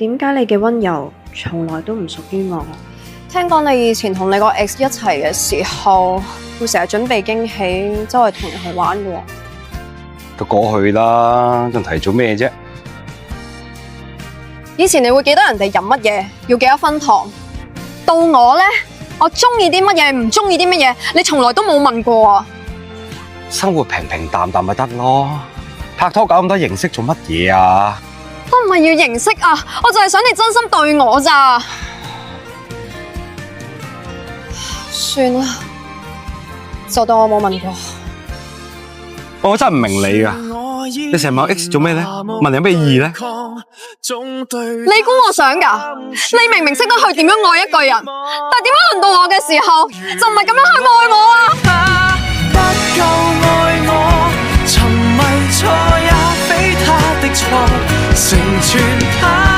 點解你嘅溫柔從來都唔屬於我？聽講你以前同你個 ex 一齊嘅時候，會成日準備驚喜，周圍同人去玩嘅喎。都過去啦，仲提做咩啫？以前你會記得人哋飲乜嘢，要幾多分糖。到我呢，我中意啲乜嘢，唔中意啲乜嘢，你從來都冇問過啊。生活平平淡淡咪得咯，拍拖搞咁多形式做乜嘢啊？我唔係要形式啊，我就係想你真心對我咋。算啦，就當我冇問過。我真係唔明你噶，你成日問 X 做咩咧？問有咩意義咧？你估我想噶？你明明識得去點樣愛一個人，但係點解輪到我嘅時候，就唔係咁樣去愛我啊？不夠愛我，沉迷錯也非他的錯，成全他。